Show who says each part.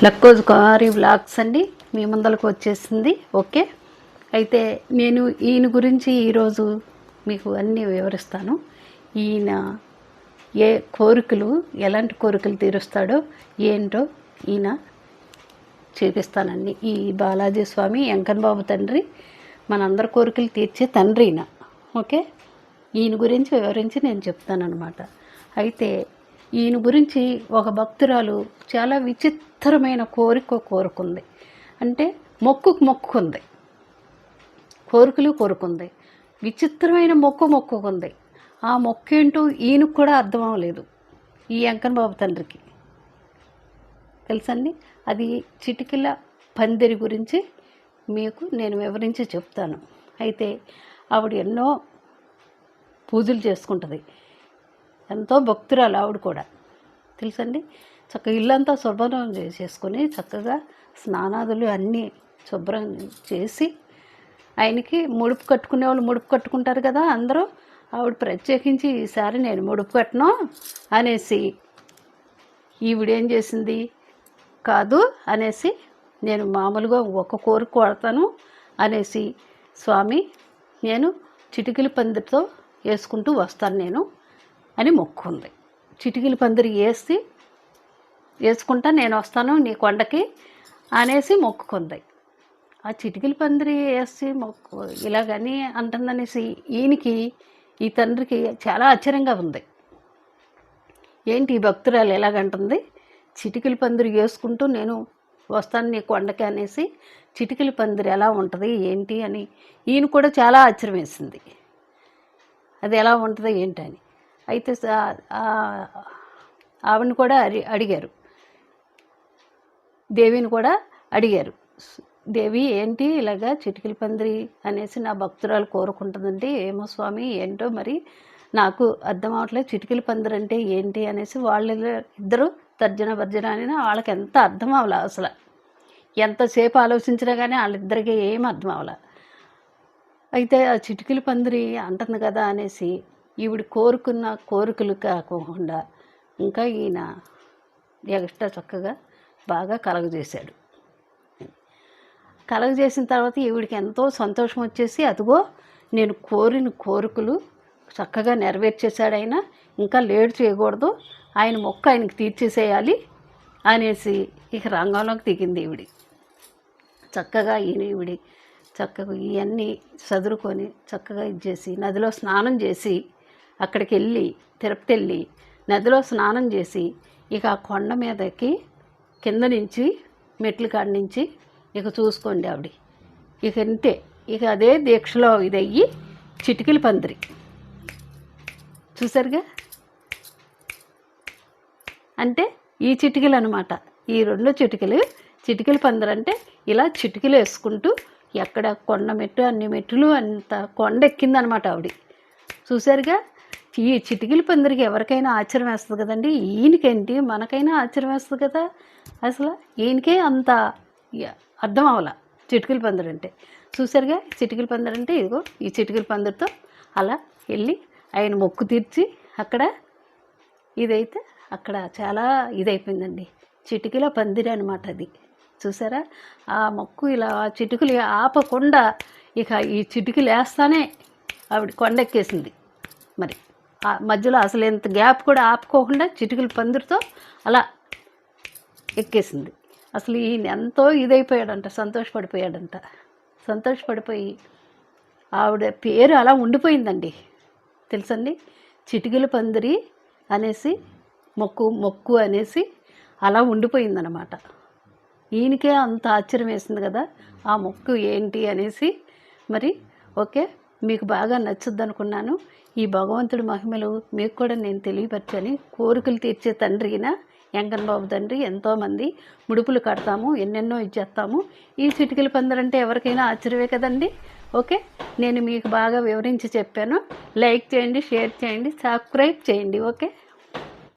Speaker 1: లక్కోజ్ కుమారి vlogs అండి మీ ముందరకు వచ్చేసింది. ఓకే, అయితే నేను ఈయన గురించి ఈరోజు మీకు అన్నీ వివరిస్తాను. ఈయన ఏ కోరికలు, ఎలాంటి కోరికలు తీరుస్తాడో ఏంటో ఈయన చూపిస్తానండి. ఈ బాలాజీ స్వామి వెంకన్న బాబు తండ్రి, మనందరి కోరికలు తీర్చే తండ్రి ఈయన. ఓకే, ఈయన గురించి వివరించి నేను చెప్తానన్నమాట. అయితే ఈయన గురించి ఒక భక్తురాలు చాలా విచిత్రమైన కోరుకుంది. అంటే మొక్కుకుంది, కోరికలు కోరుకుంది, విచిత్రమైన మొక్కుకుంది. ఆ మొక్కేంటో ఈయనకు కూడా అర్థం అవ్వలేదు, ఈ వెంకన్న బాబు తండ్రికి. తెలుసండి, అది చిటికెల పందిరి గురించి మీకు నేను వివరించి చెప్తాను. అయితే ఆవిడ ఎన్నో పూజలు చేసుకుంటుంది, ఎంతో భక్తురాలు ఆవిడ కూడా. తెలుసండి, చక్కగా ఇల్లంతా శుభ్రం చేసుకొని చక్కగా స్నానాదులు అన్నీ శుభ్రం చేసి, ఆయనకి ముడుపు కట్టుకునే వాళ్ళు ముడుపు కట్టుకుంటారు కదా అందరూ. ఆవిడ ప్రత్యేకించి ఈసారి నేను ముడుపు కట్టను అనేసి ఈవిడేం చేసింది, కాదు అనేసి నేను మామూలుగా ఒక కోరిక కొడతాను అనేసి, స్వామి నేను చిటికెల పందిరితో వేసుకుంటూ వస్తాను నేను అని మొక్కుంది. చిటికెల పందిరి వేసుకుంటా నేను వస్తాను నీ కొండకి అనేసి మొక్కుకుంది. ఆ చిటికెల పందిరి వేసి ఇలాగని అంటుందనేసి ఈయనకి, ఈ తండ్రికి చాలా ఆశ్చర్యంగా ఉంది. ఏంటి ఈ భక్తురాలు ఎలాగంటుంది, చిటికెల పందిరి వేసుకుంటూ నేను వస్తాను నీ కొండకి అనేసి, చిటికెల పందిరి ఎలా ఉంటుంది ఏంటి అని ఈయన కూడా చాలా ఆశ్చర్యం వేసింది, అది ఎలా ఉంటుంది ఏంటని. అయితే ఆవిడని కూడా అడిగారు, దేవిని కూడా అడిగారు, దేవి ఏంటి ఇలాగా చిటికెల పందిరి అనేసి నా భక్తురాలు కోరుకుంటుందంటే, ఏమో స్వామి ఏంటో మరి నాకు అర్థం అవట్లేదు, చిటికెల పందిరి అంటే ఏంటి అనేసి ఇద్దరు తర్జన భర్జన అని వాళ్ళకి ఎంత అర్థం అవ్వలే. అసలు ఎంతసేపు ఆలోచించినా కానీ వాళ్ళిద్దరికి ఏం అర్థం అవ్వలే. అయితే ఆ చిటికెల పందిరి అంటుంది కదా అనేసి ఈవిడ కోరుకున్న కోరికలు కాకుండా ఇంకా ఈయన ఎక్స్ట్రా చక్కగా బాగా కలగజేశాడు. కలగజేసిన తర్వాత ఈవిడికి ఎంతో సంతోషం వచ్చేసి, అదిగో నేను కోరిన కోరికలు చక్కగా నెరవేర్చేశాడు ఆయన, ఇంకా లేట్ చేయకూడదు, ఆయన మొక్క ఆయనకి తీర్చేసేయాలి అనేసి ఇక రంగంలోకి దిగింది ఈవిడి. చక్కగా ఈవిడి చక్కగా ఇవన్నీ చదురుకొని చక్కగా ఇచ్చేసి నదిలో స్నానం చేసి, అక్కడికి వెళ్ళి తిరుపతి వెళ్ళి నదిలో స్నానం చేసి, ఇక ఆ కొండ మీదకి కింద నుంచి మెట్ల కాడి నుంచి ఇక చూసుకోండి ఆవిడ ఇక అంతే. ఇక అదే దీక్షలో ఇదయ్యి చిటికెల పందిరి చూసారుగా, అంటే ఈ చిటికెలు అనమాట, ఈ రెండు చిటికెల పందిరి అంటే ఇలా చిటికెలు వేసుకుంటూ ఎక్కడ కొండ మెట్టు అన్ని మెట్టులు అంత కొండ ఎక్కిందనమాట ఆవిడ. చూసారుగా, ఈ చిటికెల పందిరికి ఎవరికైనా ఆశ్చర్యం వేస్తుంది కదండి, ఈయనకేంటి మనకైనా ఆశ్చర్యం వేస్తుంది కదా. అసలు ఈయనకే అంత అర్థం అవ్వాల చిటికెల పందిరి అంటే. చూసారుగా, చిటికెల పందిరి అంటే ఇదిగో ఈ చిటికెల పందిరితో అలా వెళ్ళి ఆయన మొక్కు తీర్చి అక్కడ ఇదైతే అక్కడ చాలా ఇదైపోయిందండి, చిటికెల పందిరి అనమాట అది. చూసారా, ఆ మొక్కు ఇలా చిటికెలు ఆపకుండా ఇక ఈ చిటికెలు వేస్తానే ఆవిడ కొండెక్కేసింది. మరి ఆ మధ్యలో అసలు ఎంత గ్యాప్ కూడా ఆపుకోకుండా చిటికెల పందిరితో అలా ఎక్కేసింది. అసలు ఈయన ఎంతో ఇదైపోయాడంట, సంతోషపడిపోయి ఆవిడ పేరు అలా ఉండిపోయిందండి. తెలుసండి, చిటికెల పందిరి అనేసి మొక్కు అనేసి అలా ఉండిపోయిందనమాట. ఈయనకే అంత ఆశ్చర్యం వేసింది కదా ఆ మొక్కు ఏంటి అనేసి. మరి ఓకే, మీకు బాగా నచ్చుద్ది అనుకున్నాను. ఈ భగవంతుడి మహిమలు మీకు కూడా నేను తెలియపరచని, కోరికలు తీర్చే తండ్రిన వెంకన్న బాబు తండ్రి. ఎంతోమంది ముడుపులు కడతాము, ఎన్నెన్నో ఇచ్చేస్తాము, ఈ చిటికెల పందిరి అంటే ఎవరికైనా ఆశ్చర్యమే కదండి. ఓకే, నేను మీకు బాగా వివరించి చెప్పాను. లైక్ చేయండి, షేర్ చేయండి, సబ్స్క్రైబ్ చేయండి. ఓకే.